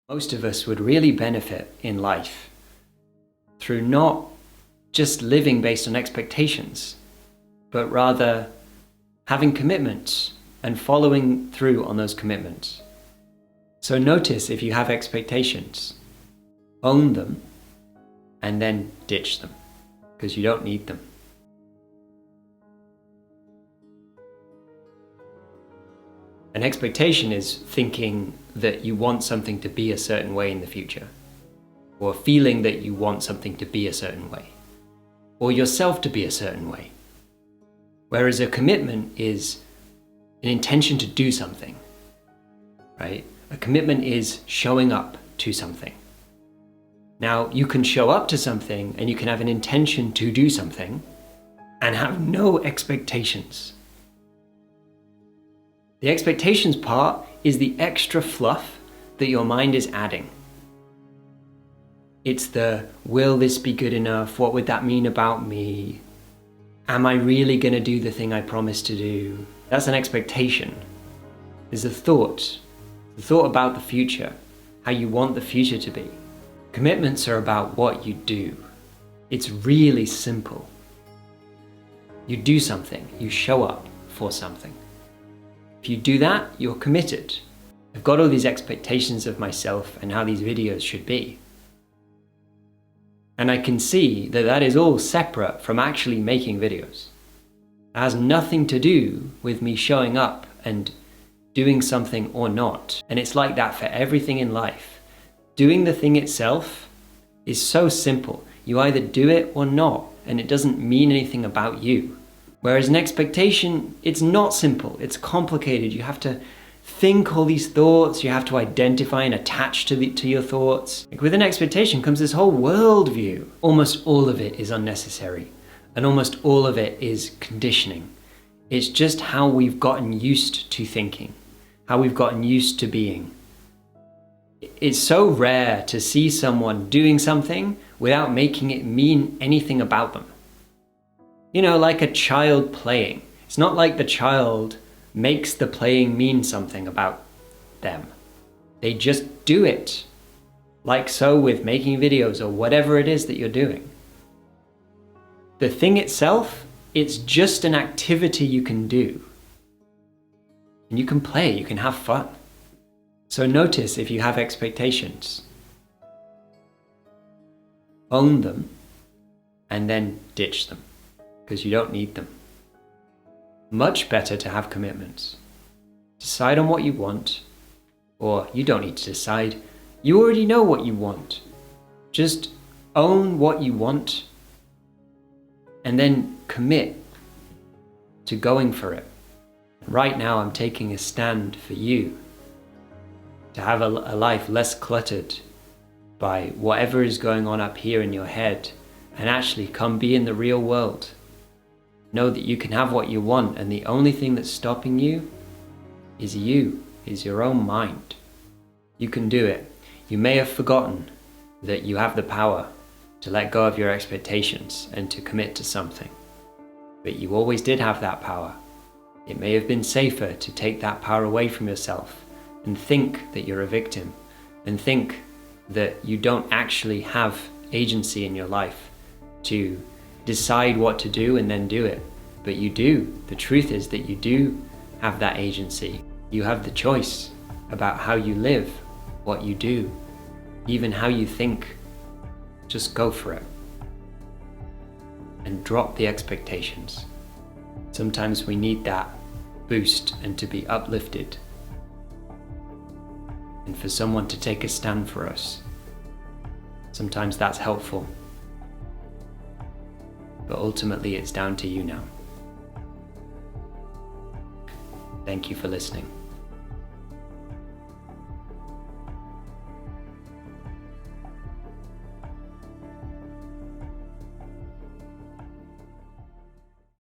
Most of us would really benefit in life through not just living based on expectations, but rather having commitments and following through on those commitments. So notice if you have expectations, own them and then ditch them because you don't need them. An expectation is thinking that you want something to be a certain way in the future, or feeling that you want something to be a certain way, or yourself to be a certain way. Whereas a commitment is an intention to do something, right? A commitment is showing up to something. Now, you can show up to something and you can have an intention to do something and have no expectations. The expectations part is the extra fluff that your mind is adding. It's the, will this be good enough? What would that mean about me? Am I really going to do the thing I promised to do? That's an expectation. There's a thought about the future, how you want the future to be. Commitments are about what you do. It's really simple. You do something, you show up for something. If you do that, you're committed. I've got all these expectations of myself and how these videos should be. And I can see that that is all separate from actually making videos. It has nothing to do with me showing up and doing something or not. And it's like that for everything in life. Doing the thing itself is so simple. You either do it or not, and it doesn't mean anything about you. Whereas an expectation, it's not simple, it's complicated. You have to think all these thoughts, you have to identify and attach to your thoughts. Like with an expectation comes this whole worldview. Almost all of it is unnecessary, and almost all of it is conditioning. It's just how we've gotten used to thinking, how we've gotten used to being. It's so rare to see someone doing something without making it mean anything about them. You know, like a child playing. It's not like the child makes the playing mean something about them. They just do it. Like so with making videos or whatever it is that you're doing. The thing itself, it's just an activity you can do. And you can play, you can have fun. So notice if you have expectations. Own them and then ditch them because you don't need them. Much better to have commitments. Decide on what you want, or you don't need to decide. You already know what you want. Just own what you want and then commit to going for it. Right now I'm taking a stand for you to have a life less cluttered by whatever is going on up here in your head and actually come be in the real world. Know that you can have what you want, and the only thing that's stopping you, is your own mind. You can do it. You may have forgotten that you have the power to let go of your expectations and to commit to something. But you always did have that power. It may have been safer to take that power away from yourself and think that you're a victim and think that you don't actually have agency in your life to decide what to do and then do it. But you do. The truth is that you do have that agency. You have the choice about how you live, what you do, even how you think. Just go for it. And drop the expectations. Sometimes we need that boost and to be uplifted. And for someone to take a stand for us. Sometimes that's helpful. But ultimately it's down to you now. Thank you for listening.